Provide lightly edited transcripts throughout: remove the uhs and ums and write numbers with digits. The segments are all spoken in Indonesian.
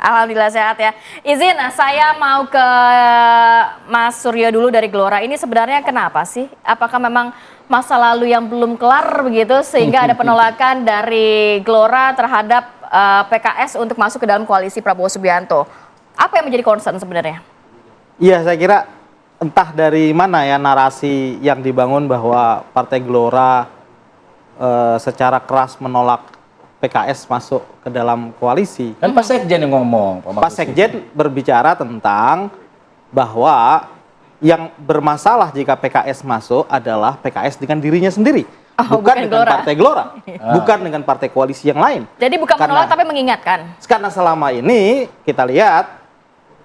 Alhamdulillah sehat ya. Izin, saya mau ke Mas Suryo dulu dari Gelora. Ini sebenarnya kenapa sih? Apakah memang masa lalu yang belum kelar begitu sehingga ada penolakan dari Gelora terhadap PKS untuk masuk ke dalam koalisi Prabowo Subianto? Apa yang menjadi concern sebenarnya? Iya, saya kira entah dari mana ya narasi yang dibangun bahwa Partai Gelora secara keras menolak PKS masuk ke dalam koalisi. Kan Pak Sekjen yang ngomong. Pak Sekjen berbicara tentang bahwa yang bermasalah jika PKS masuk adalah PKS dengan dirinya sendiri. Bukan dengan Partai Gelora. Bukan dengan partai koalisi yang lain. Jadi bukan menolak tapi mengingatkan. Karena selama ini kita lihat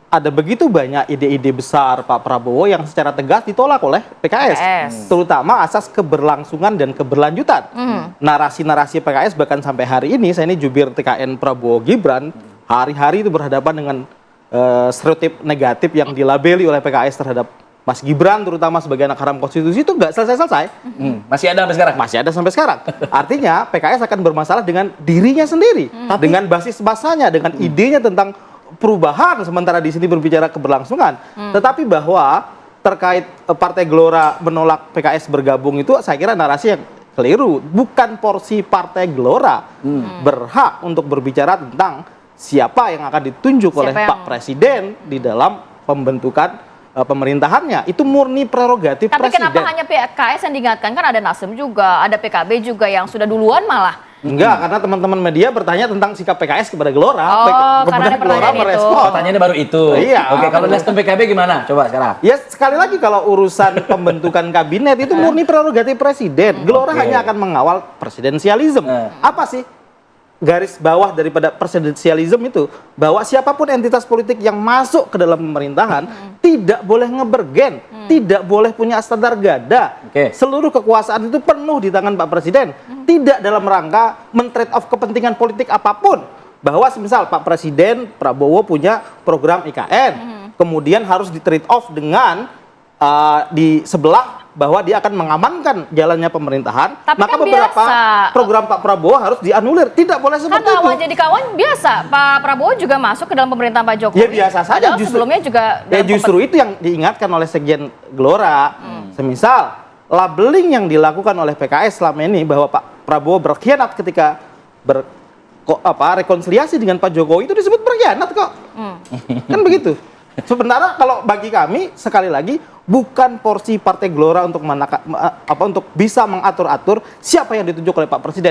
ada begitu banyak ide-ide besar Pak Prabowo yang secara tegas ditolak oleh PKS. Terutama asas keberlangsungan dan keberlanjutan. Narasi-narasi PKS bahkan sampai hari ini, saya ini jubir TKN Prabowo Gibran, hari-hari itu berhadapan dengan stereotip negatif yang dilabeli oleh PKS terhadap Mas Gibran, terutama sebagai anak haram konstitusi, itu nggak selesai-selesai. Masih ada sampai sekarang? Masih ada sampai sekarang. Artinya PKS akan bermasalah dengan dirinya sendiri. Dengan basis masanya, dengan idenya tentang perubahan, sementara di sini berbicara keberlangsungan. Tetapi bahwa terkait Partai Gelora menolak PKS bergabung itu saya kira narasi yang keliru. Bukan porsi Partai Gelora berhak untuk berbicara tentang siapa yang akan ditunjuk oleh Pak Presiden di dalam pembentukan pemerintahannya. Itu murni prerogatif Presiden. Tapi kenapa hanya PKS yang diingatkan? Kan ada Nasdem juga, ada PKB juga yang sudah duluan malah. Enggak, karena teman-teman media bertanya tentang sikap PKS kepada Gelora. Karena ada Gelora merespon. Pertanyaannya baru itu. Iya. Oke, kalau Nasdem PKB gimana? Coba sekarang. Ya sekali lagi kalau urusan pembentukan kabinet itu murni prerogatif Presiden. Gelora hanya akan mengawal presidensialisme. Apa sih garis bawah daripada presidensialisme itu? Bahwa siapapun entitas politik yang masuk ke dalam pemerintahan tidak boleh ngebergen, tidak boleh punya standar gada. Seluruh kekuasaan itu penuh di tangan Pak Presiden. Tidak dalam rangka men-trade off kepentingan politik apapun. Bahwa semisal Pak Presiden Prabowo punya program IKN, kemudian harus di-trade off dengan di sebelah bahwa dia akan mengamankan jalannya pemerintahan. Tapi maka kan beberapa biasa. program Pak Prabowo harus dianulir. Tidak boleh seperti itu. Kan jadi kawan biasa. Pak Prabowo juga masuk ke dalam pemerintahan Pak Jokowi. Ya biasa saja. Sebelumnya juga. Ya justru itu yang diingatkan oleh Sekjen Gelora. Semisal labeling yang dilakukan oleh PKS selama ini bahwa Pak Prabowo berkhianat ketika rekonsiliasi dengan Pak Jokowi, itu disebut berkhianat kok. Kan begitu. Sebenarnya kalau bagi kami sekali lagi bukan porsi Partai Gelora untuk untuk bisa mengatur-atur siapa yang ditunjuk oleh Pak Presiden.